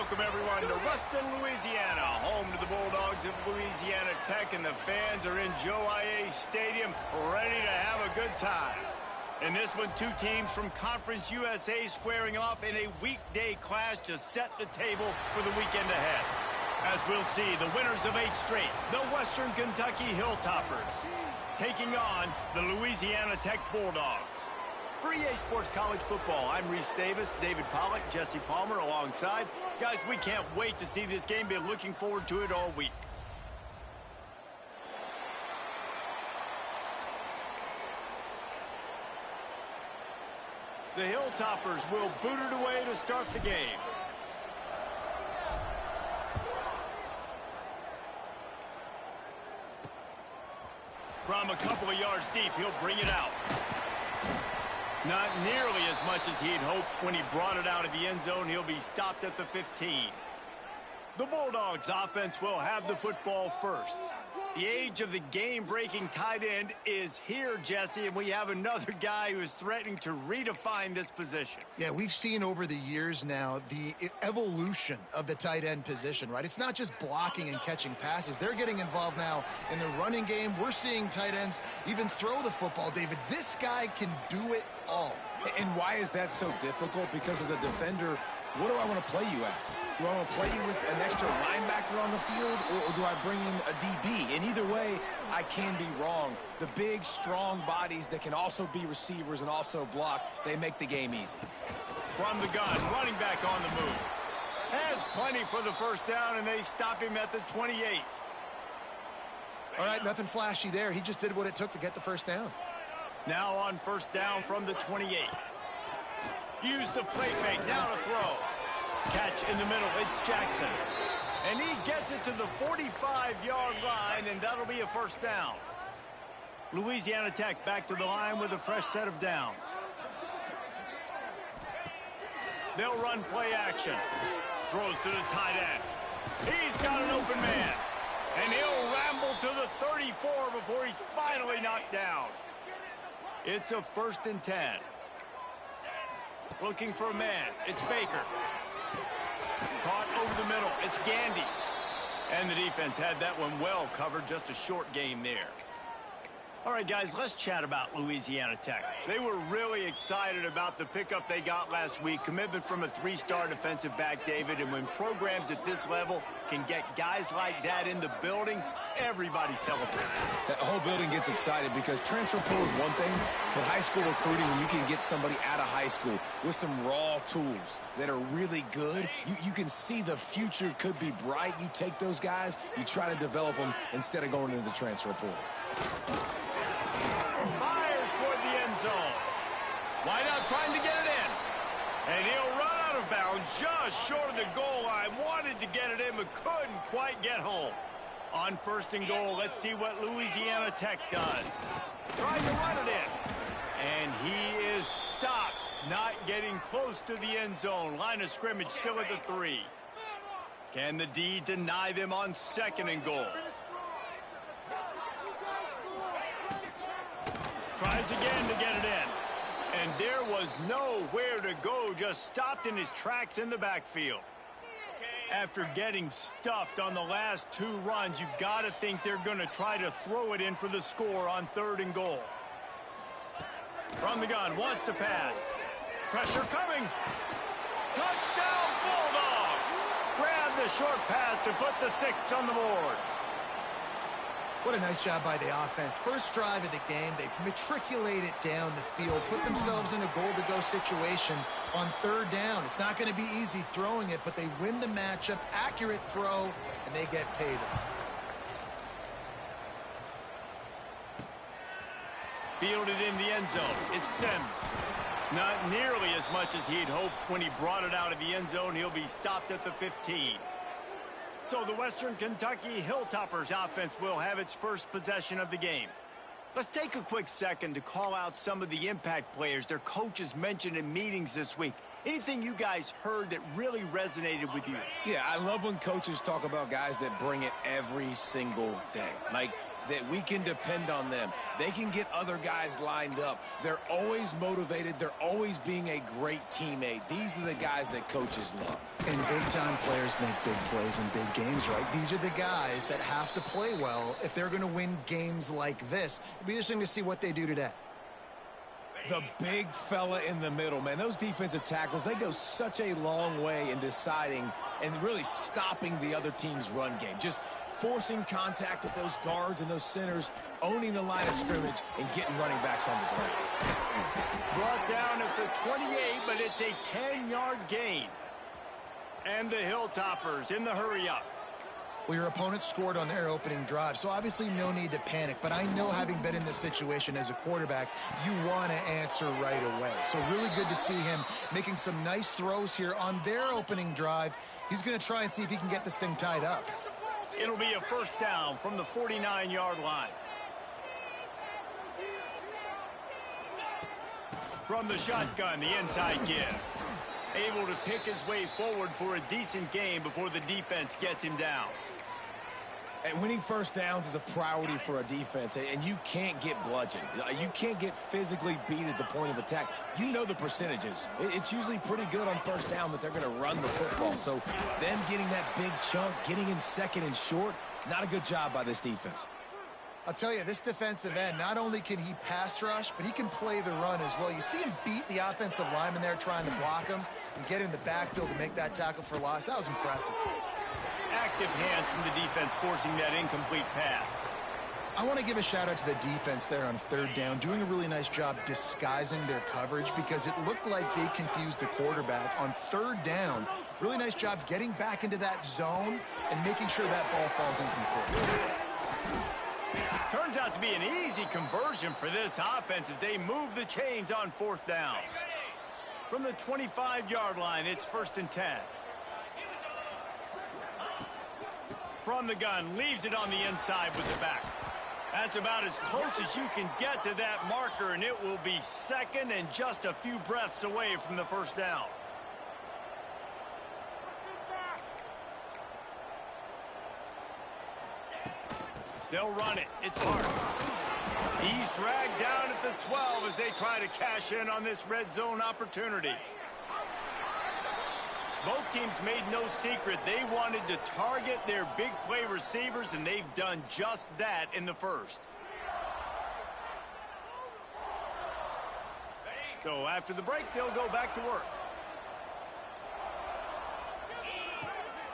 welcome everyone to Ruston, Louisiana, home to the Bulldogs of Louisiana Tech, and the fans are in Joe IA Stadium ready to have a good time. In this one, two teams from Conference USA squaring off in a weekday clash to set the table for the weekend ahead. As we'll see, the winners of 8 straight, the Western Kentucky Hilltoppers, taking on the Louisiana Tech Bulldogs. For EA Sports College Football, I'm Reese Davis, David Pollack, Jesse Palmer alongside. Guys, we can't wait to see this game. Been looking forward to it all week. The Hilltoppers will boot it away to start the game. From a couple of yards deep, he'll bring it out. Not nearly as much as he'd hoped when he brought it out of the end zone. He'll be stopped at the 15. The Bulldogs offense will have the football first. The age of the game-breaking tight end is here, Jesse, and we have another guy who is threatening to redefine this position. Yeah, we've seen over the years now the evolution of the tight end position, right? It's not just blocking and catching passes. They're getting involved now in the running game. We're seeing tight ends even throw the football, David. This guy can do it all. And why is that so difficult? Because as a defender, what do I want to play you as? Do I want to play you with an extra linebacker on the field, or do I bring in a DB? And either way, I can be wrong. The big, strong bodies that can also be receivers and also block, they make the game easy. From the gun, running back on the move. Has plenty for the first down, and they stop him at the 28. All right, nothing flashy there. He just did what it took to get the first down. Now on first down from the 28. Use the play fake, now to throw. Catch in the middle, it's Jackson. And he gets it to the 45-yard line, and that'll be a first down. Louisiana Tech back to the line with a fresh set of downs. They'll run play action. Throws to the tight end. He's got an open man. And he'll ramble to the 34 before he's finally knocked down. It's a 1st and 10. Looking for a man. It's Baker. Caught over the middle. It's Gandy. And the defense had that one well covered. Just a short game there. All right, guys, let's chat about Louisiana Tech. They were really excited about the pickup they got last week. Commitment from a 3-star defensive back, David. And when programs at this level can get guys like that in the building, everybody celebrates. That whole building gets excited because transfer portal is one thing, but high school recruiting, when you can get somebody out of high school with some raw tools that are really good, you can see the future could be bright. You take those guys, you try to develop them instead of going into the transfer portal. Fires toward the end zone. Wide out trying to get it in. And he'll run out of bounds just short of the goal line. Wanted to get it in, but couldn't quite get home. On 1st and goal, let's see what Louisiana Tech does. Trying to run it in. And he is stopped, not getting close to the end zone. Line of scrimmage still at the 3. Can the D deny them on 2nd and goal? Tries again to get it in. And there was nowhere to go, just stopped in his tracks in the backfield. After getting stuffed on the last 2 runs, you've got to think they're going to try to throw it in for the score on 3rd and goal. From the gun, wants to pass. Pressure coming. Touchdown, Bulldogs! Grab the short pass to put the 6 on the board. What a nice job by the offense. First drive of the game, they matriculate it down the field, put themselves in a goal-to-go situation on 3rd down. It's not going to be easy throwing it, but they win the matchup, accurate throw, and they get paid. Fielded in the end zone. It's Sims. Not nearly as much as he'd hoped when he brought it out of the end zone. He'll be stopped at the 15. So the Western Kentucky Hilltoppers offense will have its first possession of the game. Let's take a quick second to call out some of the impact players their coaches mentioned in meetings this week. Anything you guys heard that really resonated with you? Yeah, I love when coaches talk about guys that bring it every single day. Like, that we can depend on them. They can get other guys lined up. They're always motivated. They're always being a great teammate. These are the guys that coaches love. And big-time players make big plays in big games, right? These are the guys that have to play well if they're going to win games like this. It'll be interesting to see what they do today. The big fella in the middle, man. Those defensive tackles, they go such a long way in deciding and really stopping the other team's run game. Just forcing contact with those guards and those centers, owning the line of scrimmage, and getting running backs on the ground. Brought down at the 28, but it's a 10-yard gain. And the Hilltoppers in the hurry-up. Well, your opponent scored on their opening drive, so obviously no need to panic. But I know, having been in this situation as a quarterback, you want to answer right away. So really good to see him making some nice throws here on their opening drive. He's going to try and see if he can get this thing tied up. It'll be a first down from the 49-yard line. From the shotgun, the inside give. Able to pick his way forward for a decent gain before the defense gets him down. And winning first downs is a priority for a defense, and you can't get bludgeoned. You can't get physically beat at the point of attack. You know the percentages. It's usually pretty good on first down that they're going to run the football. So then getting that big chunk, getting in second and short, not a good job by this defense. I'll tell you, this defensive end, not only can he pass rush, but he can play the run as well. You see him beat the offensive lineman there trying to block him and get in the backfield to make that tackle for loss. That was impressive. Active hands from the defense forcing that incomplete pass. I want to give a shout out to the defense there on third down, doing a really nice job disguising their coverage because it looked like they confused the quarterback on third down. Really nice job getting back into that zone and making sure that ball falls incomplete. Turns out to be an easy conversion for this offense as they move the chains on fourth down. From the 25-yard line, it's 1st and 10. From the gun, leaves it on the inside with the back. That's about as close as you can get to that marker, and it will be second and just a few breaths away from the first down. They'll run it. It's hard. He's dragged down at the 12 as they try to cash in on this red zone opportunity. Both teams made no secret they wanted to target their big play receivers, and they've done just that in the first. So after the break, they'll go back to work.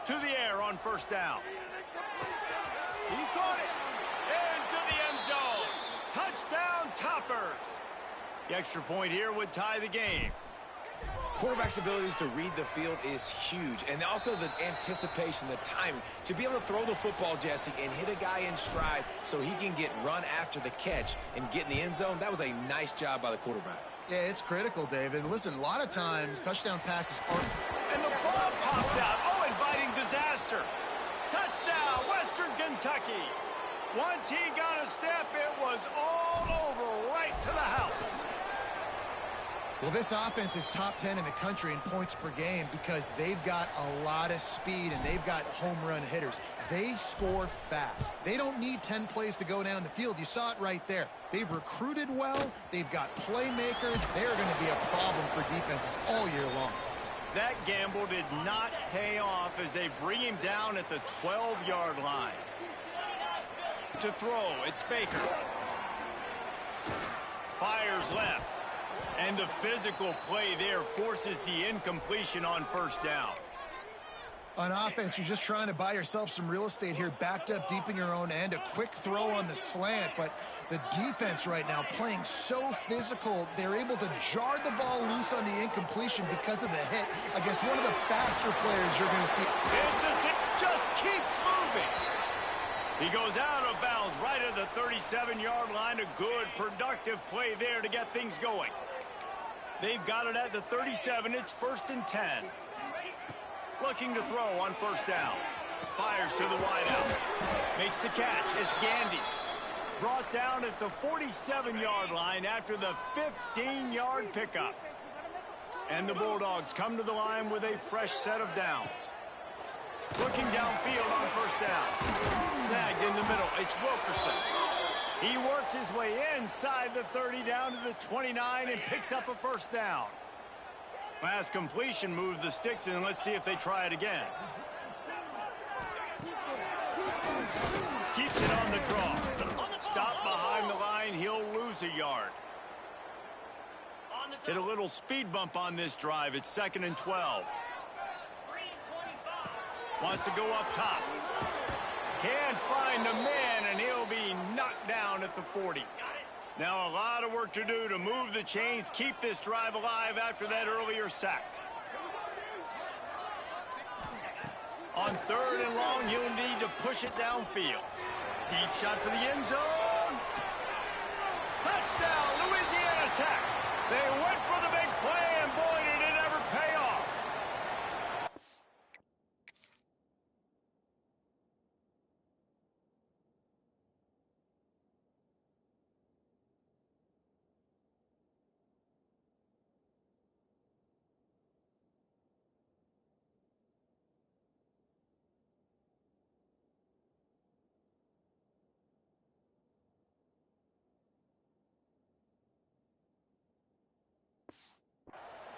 To the air on first down. He caught it. Into the end zone. Touchdown, Toppers. The extra point here would tie the game. Quarterback's abilities to read the field is huge, and also the anticipation, the timing. To be able to throw the football, Jesse, and hit a guy in stride so he can get run after the catch and get in the end zone, that was a nice job by the quarterback. Yeah, it's critical, David. Listen, a lot of times touchdown passes aren't... And the ball pops out. Oh, inviting disaster. Touchdown, Western Kentucky. Once he got a step, it was all over right to the house. Well, this offense is top 10 in the country in points per game because they've got a lot of speed and they've got home run hitters. They score fast. They don't need 10 plays to go down the field. You saw it right there. They've recruited well. They've got playmakers. They're going to be a problem for defenses all year long. That gamble did not pay off as they bring him down at the 12-yard line. To throw, it's Baker. Fires left. And the physical play there forces the incompletion on first down. On offense, you're just trying to buy yourself some real estate here, backed up deep in your own end, a quick throw on the slant, but the defense right now playing so physical, they're able to jar the ball loose on the incompletion because of the hit against one of the faster players you're going to see. Just keeps moving. He goes out of bounds right at the 37-yard line. A good, productive play there to get things going. They've got it at the 37. It's 1st and 10. Looking to throw on first down. Fires to the wideout. Makes the catch. It's Gandy. Brought down at the 47-yard line after the 15-yard pickup. And the Bulldogs come to the line with a fresh set of downs. Looking downfield on first down. Snagged in the middle. It's Wilkerson. He works his way inside the 30 down to the 29 and picks up a first down. Last completion moves the sticks, and let's see if they try it again. Keeps it on the draw. Stop behind the line. He'll lose a yard. Hit a little speed bump on this drive. It's 2nd and 12. Wants to go up top. Can't find the man, and he'll be knocked down at the 40. Now a lot of work to do to move the chains, keep this drive alive after that earlier sack. On 3rd and long, he'll need to push it downfield. Deep shot for the end zone. Touchdown, Louisiana Tech. They went for the big play, and boy, did it ever pay off.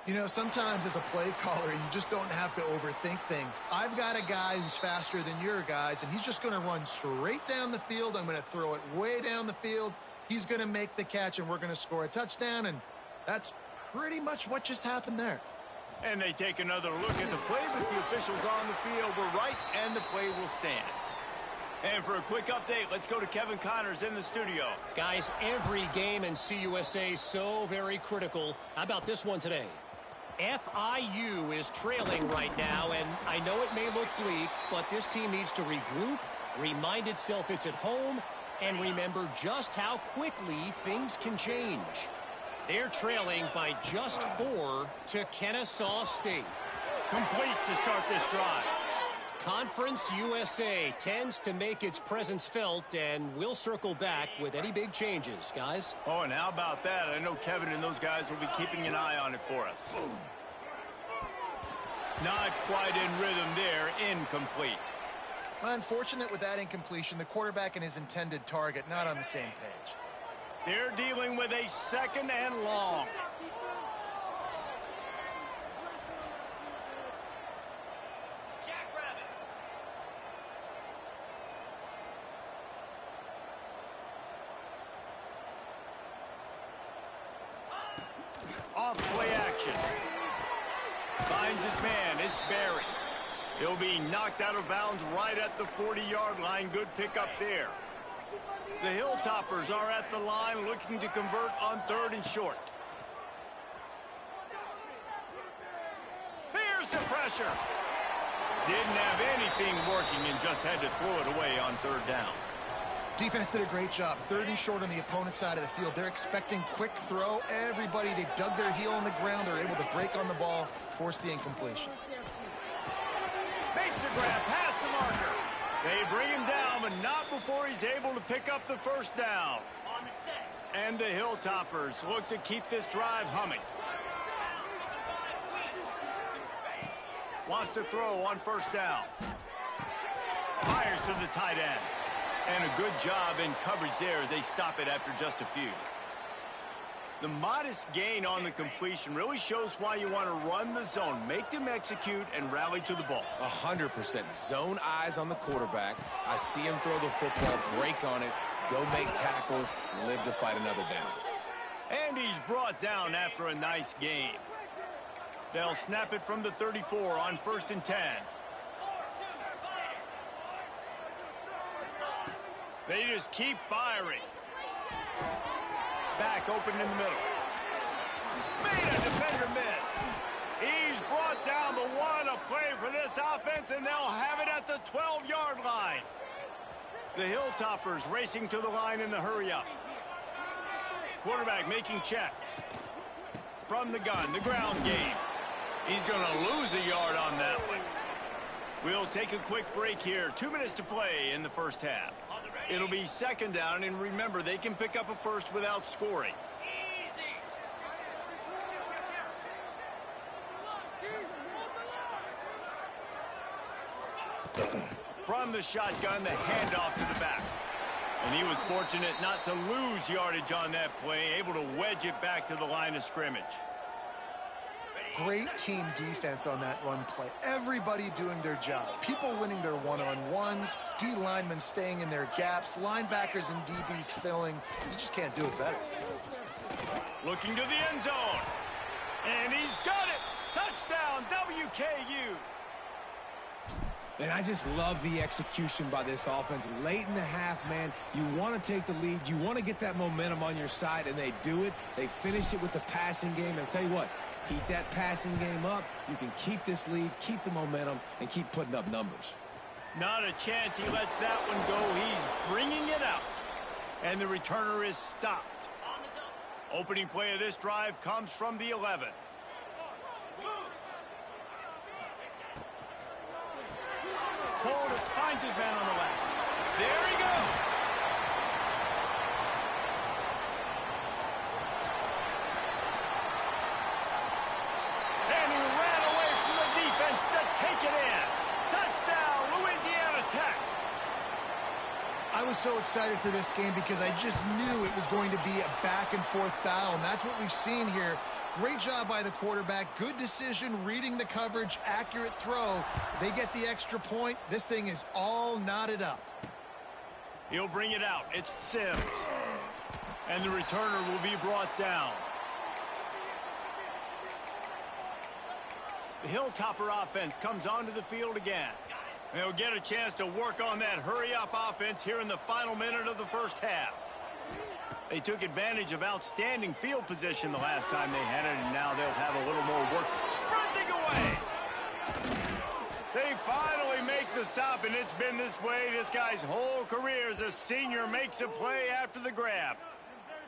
You know, sometimes as a play caller, you just don't have to overthink things. I've got a guy who's faster than your guys, and he's just going to run straight down the field. I'm going to throw it way down the field. He's going to make the catch, and we're going to score a touchdown, and that's pretty much what just happened there. And they take another look at the play, but the officials on the field were right, and the play will stand. And for a quick update, let's go to Kevin Connors in the studio. Guys, every game in CUSA is so very critical. How about this one today? FIU is trailing right now, and I know it may look bleak, but this team needs to regroup, remind itself it's at home, and remember just how quickly things can change. They're trailing by just 4 to Kennesaw State. Complete to start this drive. Conference USA tends to make its presence felt, and we'll circle back with any big changes, guys. Oh, and how about that? I know Kevin and those guys will be keeping an eye on it for us. Not quite in rhythm there. Incomplete. Unfortunate with that incompletion, the quarterback and his intended target not on the same page. They're dealing with a 2nd and long. Off play action. Finds his man. It's Barry. He'll be knocked out of bounds right at the 40-yard line. Good pickup there. The Hilltoppers are at the line looking to convert on 3rd and short. Here's the pressure. Didn't have anything working and just had to throw it away on 3rd down. Defense did a great job. 3rd and short on the opponent's side of the field. They're expecting quick throw. Everybody, they dug their heel on the ground. They're able to break on the ball, force the incompletion. Makes the grab past the marker. They bring him down, but not before he's able to pick up the first down. And the Hilltoppers look to keep this drive humming. Wants to throw on first down. Fires to the tight end. And a good job in coverage there as they stop it after just a few. The modest gain on the completion really shows why you want to run the zone, make them execute, and rally to the ball. 100%. Zone eyes on the quarterback. I see him throw the football, break on it, go make tackles, live to fight another down. And he's brought down after a nice gain. They'll snap it from the 34 on 1st and 10. They just keep firing. Back open in the middle. Made a defender miss. He's brought down, but what a play for this offense, and they'll have it at the 12-yard line. The Hilltoppers racing to the line in the hurry-up. Quarterback making checks. From the gun, the ground game. He's going to lose a yard on that one. We'll take a quick break here. 2 minutes to play in the first half. It'll be 2nd down, and remember, they can pick up a first without scoring. from the shotgun, the handoff to the back. And he was fortunate not to lose yardage on that play, able to wedge it back to the line of scrimmage. Great team defense on that run play. Everybody doing their job. People winning their one-on-ones, D linemen staying in their gaps, linebackers and DBs filling. You just can't do it better. Looking to the end zone. And he's got it. Touchdown, WKU. And I just love the execution by this offense. Late in the half, man, you want to take the lead. You want to get that momentum on your side, and they do it. They finish it with the passing game. And I'll tell you what, keep that passing game up. You can keep this lead, keep the momentum, and keep putting up numbers. Not a chance he lets that one go. He's bringing it out. And the returner is stopped. Opening play of this drive comes from the 11. Hold it, finds his man on the left. There he goes. And he ran away from the defense to take it in. Touchdown, Louisiana Tech. I was so excited for this game because I just knew it was going to be a back-and-forth battle, and that's what we've seen here. Great job by the quarterback. Good decision, reading the coverage, accurate throw. They get the extra point. This thing is all knotted up. He'll bring it out. It's Sims. And the returner will be brought down. The Hilltopper offense comes onto the field again. They'll get a chance to work on that hurry-up offense here in the final minute of the first half. They took advantage of outstanding field position the last time they had it, and now they'll have a little more work. Sprinting away! They finally make the stop, and it's been this way this guy's whole career as a senior makes a play after the grab.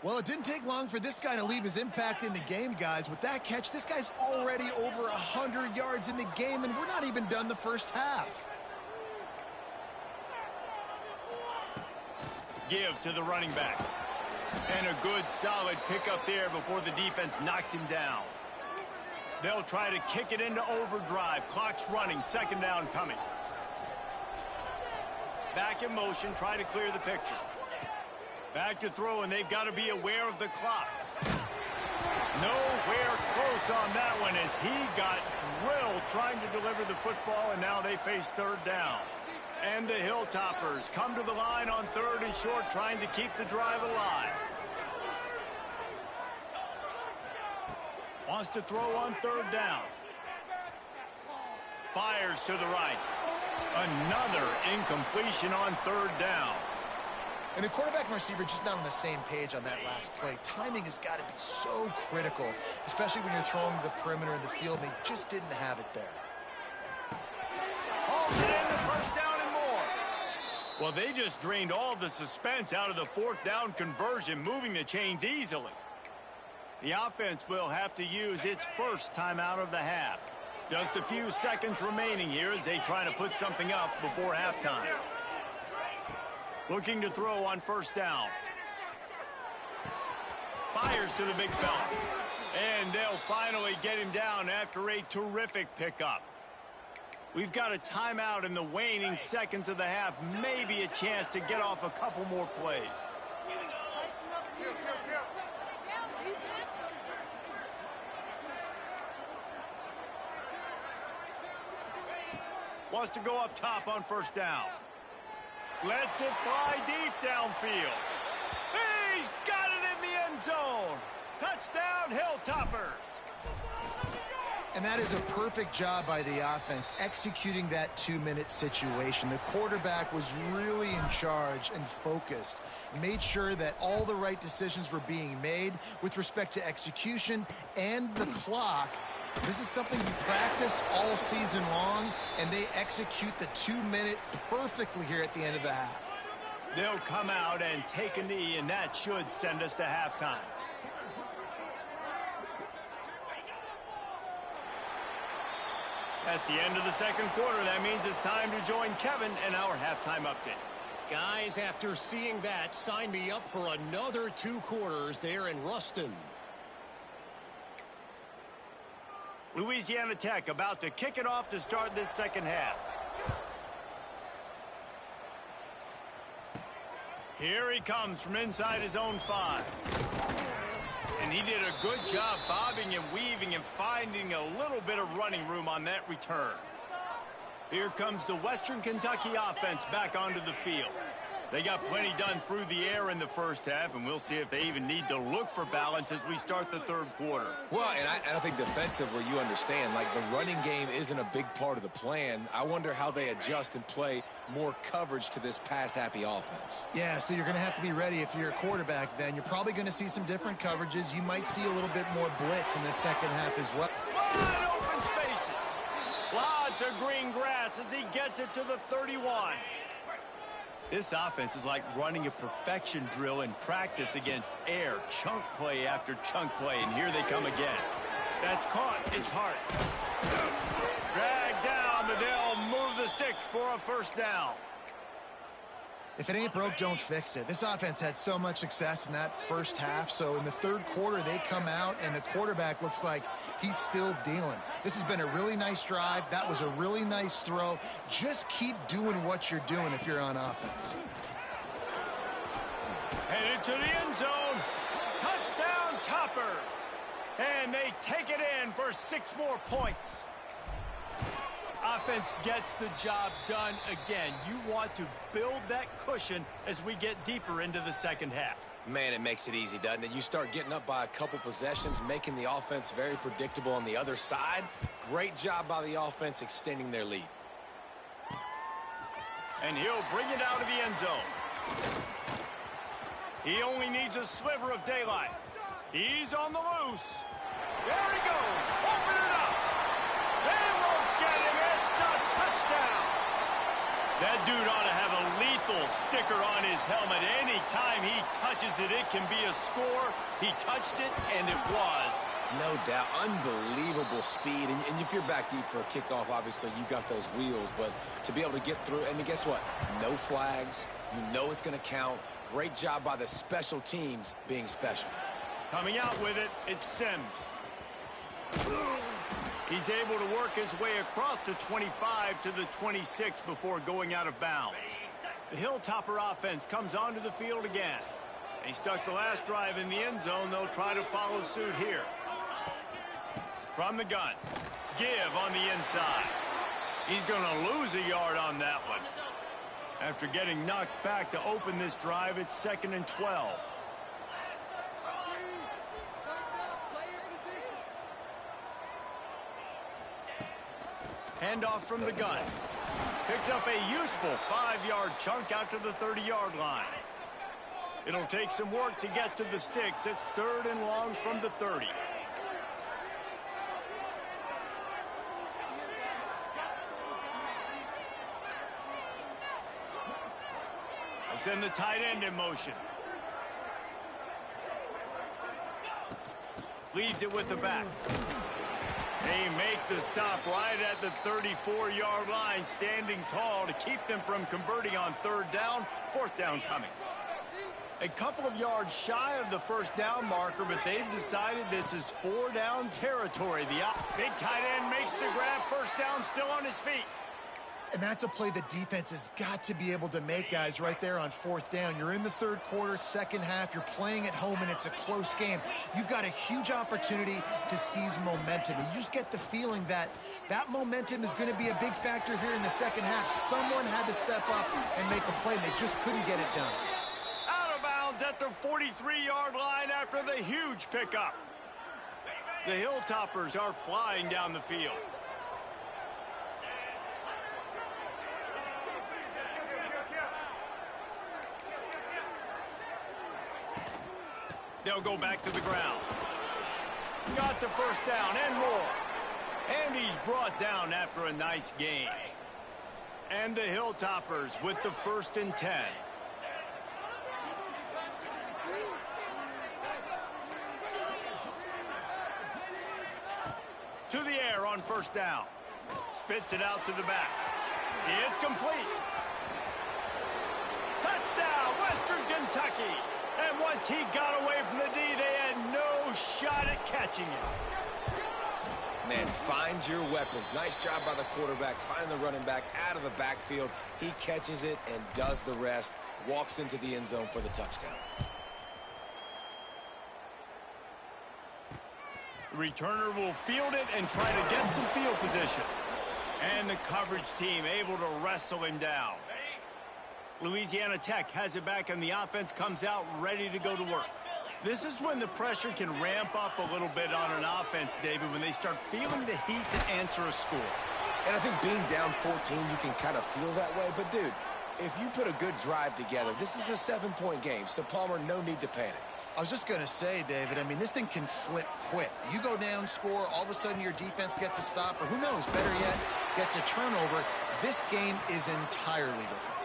Well, it didn't take long for this guy to leave his impact in the game, guys. With that catch, this guy's already over 100 yards in the game, and we're not even done the first half. Give to the running back. And a good, solid pickup there before the defense knocks him down. They'll try to kick it into overdrive. Clock's running. Second down coming. Back in motion. Try to clear the picture. Back to throw, and they've got to be aware of the clock. Nowhere close on that one as he got drilled trying to deliver the football, and now they face third down. And the Hilltoppers come to the line on third and short, trying to keep the drive alive. Wants to throw on third down. Fires to the right. Another incompletion on third down. And the quarterback and receiver just not on the same page on that last play. Timing has got to be so critical, especially when you're throwing the perimeter in the field. They just didn't have it there. Hold it in, the first down and more. Well, they just drained all the suspense out of the fourth down conversion, moving the chains easily. The offense will have to use its first timeout of the half. Just a few seconds remaining here as they try to put something up before halftime. Looking to throw on first down. Fires to the big fella. And they'll finally get him down after a terrific pickup. We've got a timeout in the waning seconds of the half. Maybe a chance to get off a couple more plays. Wants to go up top on first down. Lets it fly deep downfield. He's got it in the end zone. Touchdown, Hilltoppers. And that is a perfect job by the offense, executing that 2-minute situation. The quarterback was really in charge and focused. Made sure that all the right decisions were being made with respect to execution and the clock. This is something you practice all season long, and they execute the 2-minute perfectly here at the end of the half. They'll come out and take a knee, and that should send us to halftime. That's the end of the second quarter. That means it's time to join Kevin in our halftime update. Guys, after seeing that, sign me up for another 2 quarters there in Ruston. Louisiana Tech about to kick it off to start this second half. Here he comes from inside his own 5. And he did a good job bobbing and weaving and finding a little bit of running room on that return. Here comes the Western Kentucky offense back onto the field. They got plenty done through the air in the first half, and we'll see if they even need to look for balance as we start the third quarter. Well, and I think defensively, you understand, like the running game isn't a big part of the plan. I wonder how they adjust and play more coverage to this pass-happy offense. Yeah, so you're going to have to be ready if you're a quarterback then. You're probably going to see some different coverages. You might see a little bit more blitz in the second half as well. Wide open spaces. Lots of green grass as he gets it to the 31. This offense is like running a perfection drill in practice against air, chunk play after chunk play, and here they come again. That's caught. It's Hart. Dragged down, but they'll move the sticks for a first down. If it ain't broke, don't fix it. This offense had so much success in that first half, so in the third quarter, they come out, and the quarterback looks like he's still dealing. This has been a really nice drive. That was a really nice throw. Just keep doing what you're doing if you're on offense. Headed to the end zone. Touchdown, Toppers. And they take it in for 6 more points. Offense gets the job done again. You want to build that cushion as we get deeper into the second half. Man, it makes it easy, doesn't it? You start getting up by a couple possessions, making the offense very predictable on the other side. Great job by the offense extending their lead. And he'll bring it out of the end zone. He only needs a sliver of daylight. He's on the loose. There he goes. Open it up. They won't get him. It's a touchdown. That dude ought to have a lethal sticker on his helmet. Anytime he touches it, it can be a score. He touched it, and it was. No doubt. Unbelievable speed. And if you're back deep for a kickoff, obviously you got those wheels. But to be able to get through, and guess what? No flags. You know it's going to count. Great job by the special teams being special. Coming out with it, it's Sims. He's able to work his way across the 25 to the 26 before going out of bounds. The Hilltopper offense comes onto the field again. They stuck the last drive in the end zone. They'll try to follow suit here. From the gun. Give on the inside. He's going to lose a yard on that one. After getting knocked back to open this drive, it's 2nd and 12. Handoff from the gun. Picks up a useful 5-yard chunk out to the 30-yard line. It'll take some work to get to the sticks. It's 3rd and long from the 30. They send the tight end in motion. Leaves it with the back. They make the stop right at the 34-yard line, standing tall to keep them from converting on 3rd down, 4th down coming. A couple of yards shy of the 1st down marker, but they've decided this is 4-down territory. The big tight end makes the grab, 1st down, still on his feet. And that's a play the defense has got to be able to make, guys, right there on 4th down. You're in the 3rd quarter, 2nd half. You're playing at home, and it's a close game. You've got a huge opportunity to seize momentum. And you just get the feeling that that momentum is going to be a big factor here in the 2nd half. Someone had to step up and make a play, and they just couldn't get it done. Out of bounds at the 43-yard line after the huge pickup. The Hilltoppers are flying down the field. They'll go back to the ground. Got the 1st down and more. And he's brought down after a nice gain. And the Hilltoppers with the 1st and 10. To the air on 1st down. Spits it out to the back. It's complete. Touchdown, Western Kentucky. And once he got away from the D, they had no shot at catching him. Man, find your weapons. Nice job by the quarterback. Find the running back out of the backfield. He catches it and does the rest. walks into the end zone for the touchdown. The returner will field it and try to get some field position. And the coverage team able to wrestle him down. Louisiana Tech has it back, and the offense comes out ready to go to work. This is when the pressure can ramp up a little bit on an offense, David, when they start feeling the heat to answer a score. And I think being down 14, you can kind of feel that way. But, dude, if you put a good drive together, this is a 7-point game. So, Palmer, no need to panic. I was just going to say, David, I mean, this thing can flip quick. You go down, score, all of a sudden your defense gets a stop, or who knows, better yet, gets a turnover. This game is entirely different.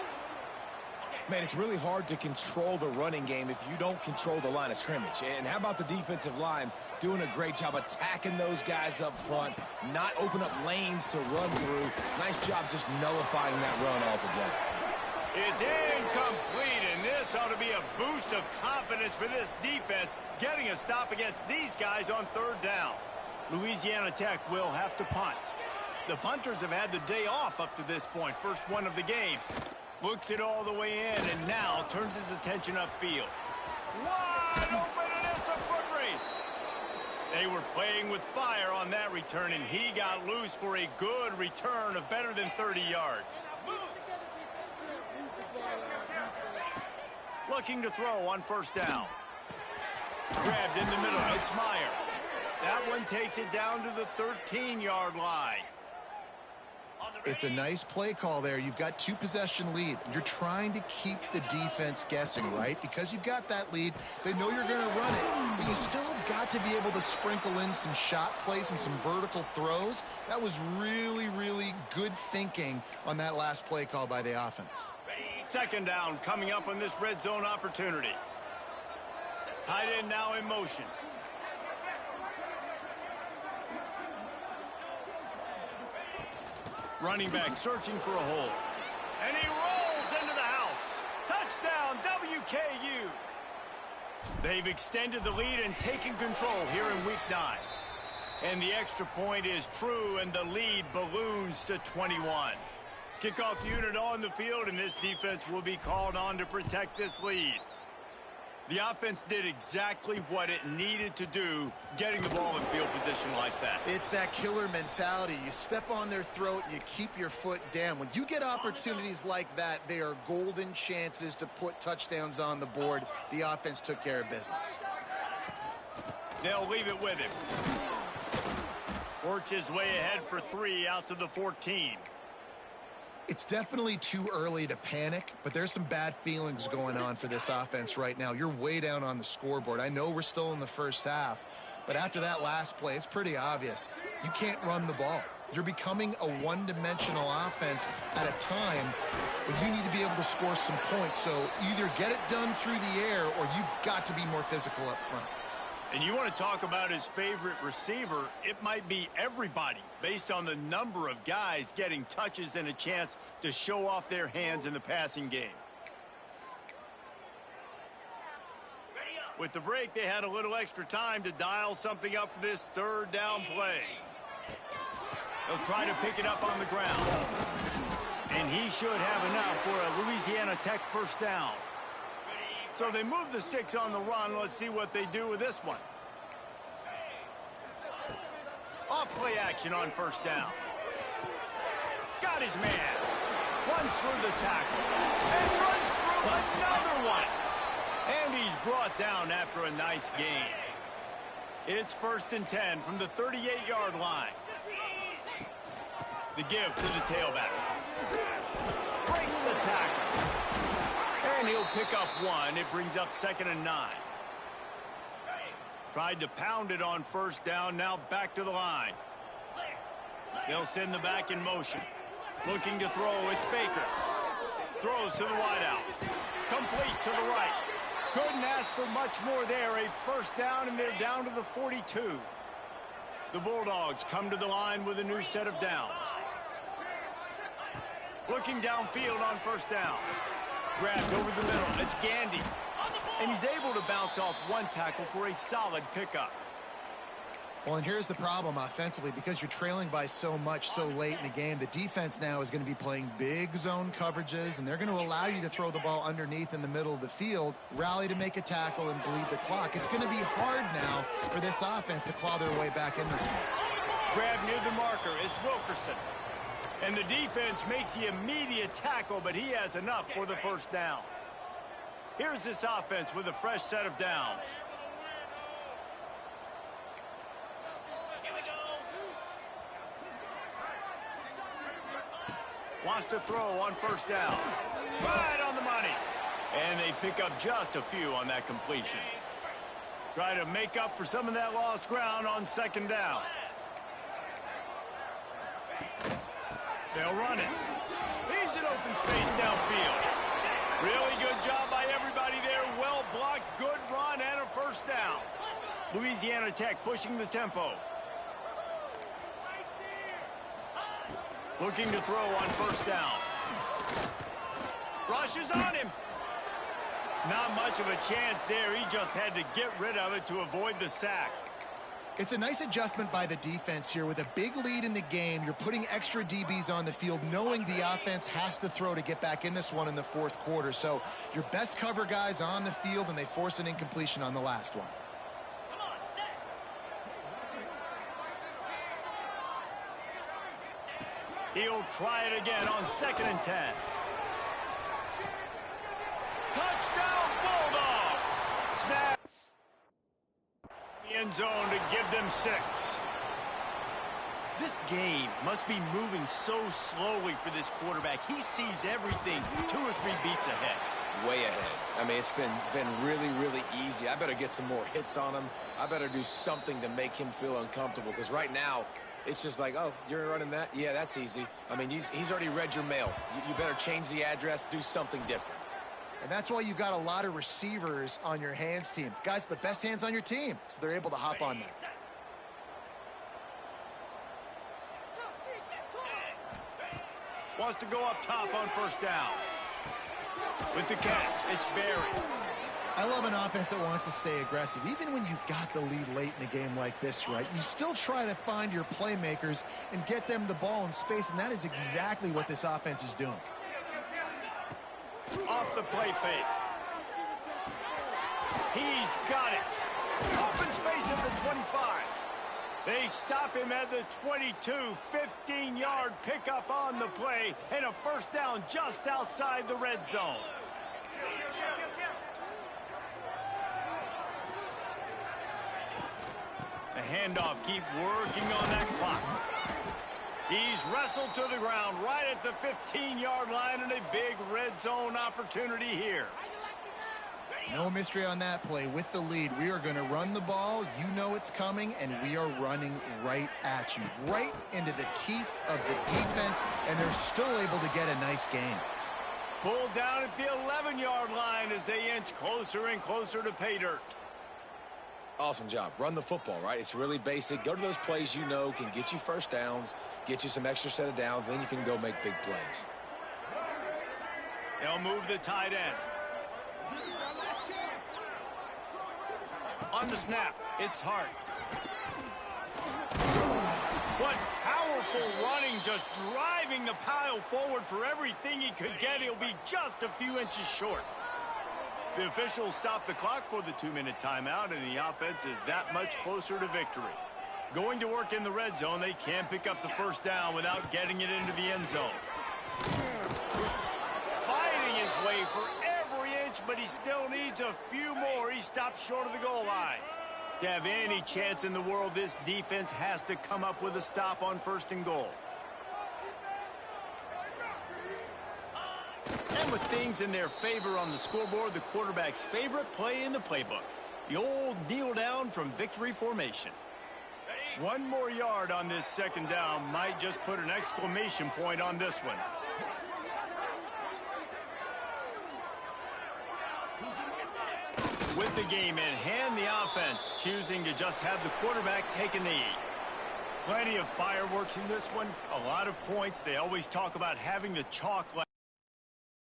Man, it's really hard to control the running game if you don't control the line of scrimmage. And how about the defensive line doing a great job attacking those guys up front, not open up lanes to run through. Nice job just nullifying that run altogether. It's incomplete, and this ought to be a boost of confidence for this defense, getting a stop against these guys on third down. Louisiana Tech will have to punt. The punters have had the day off up to this point, first one of the game. Looks it all the way in, and now turns his attention upfield. Wide open, and it's a foot race. They were playing with fire on that return, and he got loose for a good return of better than 30 yards. Looking to throw on first down. Grabbed in the middle. It's Meyer. That one takes it down to the 13-yard line. It's a nice play call there. You've got 2-possession lead. You're trying to keep the defense guessing, right? Because you've got that lead, they know you're going to run it. But you still have got to be able to sprinkle in some shot plays and some vertical throws. That was really, really good thinking on that last play call by the offense. Second down coming up on this red zone opportunity. Tight end now in motion. Running back searching for a hole. And he rolls into the house. Touchdown, WKU. They've extended the lead and taken control here in week 9. And the extra point is true, and the lead balloons to 21. Kickoff unit on the field, and this defense will be called on to protect this lead. The offense did exactly what it needed to do, getting the ball in field position like that. It's that killer mentality. You step on their throat, you keep your foot down. When you get opportunities like that, they are golden chances to put touchdowns on the board. The offense took care of business. They'll leave it with him. Works his way ahead for 3 out to the 14. It's definitely too early to panic, but there's some bad feelings going on for this offense right now. You're way down on the scoreboard. I know we're still in the first half, but after that last play, it's pretty obvious. You can't run the ball. You're becoming a one-dimensional offense at a time where you need to be able to score some points. So either get it done through the air or you've got to be more physical up front. And you want to talk about his favorite receiver, it might be everybody, based on the number of guys getting touches and a chance to show off their hands in the passing game. With the break, they had a little extra time to dial something up for this third down play. They'll try to pick it up on the ground. And he should have enough for a Louisiana Tech first down. So they move the sticks on the run. Let's see what they do with this one. Off play action on first down. Got his man. Runs through the tackle. And runs through another one. And he's brought down after a nice gain. It's 1st and 10 from the 38-yard line. The give to the tailback. Breaks the tackle. And he'll pick up 1. It brings up 2nd and 9. Tried to pound it on first down. Now back to the line. They'll send the back in motion. Looking to throw. It's Baker. Throws to the wideout. Complete to the right. Couldn't ask for much more there. A first down, and they're down to the 42. The Bulldogs come to the line with a new set of downs. Looking downfield on first down. Grabbed over the middle. It's Gandy. And he's able to bounce off one tackle for a solid pickup. Well, and here's the problem offensively. Because you're trailing by so much so late in the game, the defense now is going to be playing big zone coverages, and they're going to allow you to throw the ball underneath in the middle of the field, rally to make a tackle, and bleed the clock. It's going to be hard now for this offense to claw their way back in this one. Grab near the marker is Wilkerson. And the defense makes the immediate tackle, but he has enough for the first down. Here's this offense with a fresh set of downs. Wants to throw on first down. Right on the money. And they pick up just a few on that completion. Try to make up for some of that lost ground on second down. They'll run it. He's in open space downfield. Really good job by everybody there. Well blocked, good run, and a first down. Louisiana Tech pushing the tempo. Looking to throw on first down. Rushes on him. Not much of a chance there. He just had to get rid of it to avoid the sack. It's a nice adjustment by the defense here. With a big lead in the game, you're putting extra DBs on the field, knowing the offense has to throw to get back in this one in the fourth quarter. So your best cover guys on the field, and they force an incompletion on the last one. He'll try it again on 2nd and 10. Touchdown, Bulldogs! Snap. End zone to give them 6. This game must be moving so slowly for this quarterback. He sees everything 2 or 3 beats ahead. Way ahead. I mean, it's been really, really easy. I better get some more hits on him. I better do something to make him feel uncomfortable, because right now, it's just like, oh, you're running that? Yeah, that's easy. I mean, he's already read your mail. You better change the address, do something different. And that's why you've got a lot of receivers on your hands team. Guys, the best hands on your team, so they're able to hop on them. Wants to go up top on first down. With the catch, it's Barry. I love an offense that wants to stay aggressive. Even when you've got the lead late in the game like this, right, you still try to find your playmakers and get them the ball in space, and that is exactly what this offense is doing. Off the play fake. He's got it. Open space at the 25. They stop him at the 22. 15-yard pickup on the play, and a first down just outside the red zone. The handoff, keep working on that clock. He's wrestled to the ground right at the 15-yard line, and a big red zone opportunity here. No mystery on that play. With the lead, we are going to run the ball. You know it's coming, and we are running right at you, right into the teeth of the defense, and they're still able to get a nice gain. Pulled down at the 11-yard line as they inch closer and closer to pay dirt. Awesome job. Run the football, right? It's really basic. Go to those plays you know can get you first downs, get you some extra set of downs, then you can go make big plays. They'll move the tight end. On the snap, it's Hart. What powerful running, just driving the pile forward for everything he could get. He'll be just a few inches short. The officials stop the clock for the 2-minute timeout, and the offense is that much closer to victory. Going to work in the red zone, they can't pick up the first down without getting it into the end zone. Fighting his way for every inch, but he still needs a few more. He stops short of the goal line. To have any chance in the world, this defense has to come up with a stop on 1st and goal. And with things in their favor on the scoreboard, the quarterback's favorite play in the playbook, the old kneel down from victory formation. 1 more yard on this 2nd down might just put an exclamation point on this one. With the game in hand, the offense choosing to just have the quarterback take a knee. Plenty of fireworks in this one, a lot of points. They always talk about having the chalk.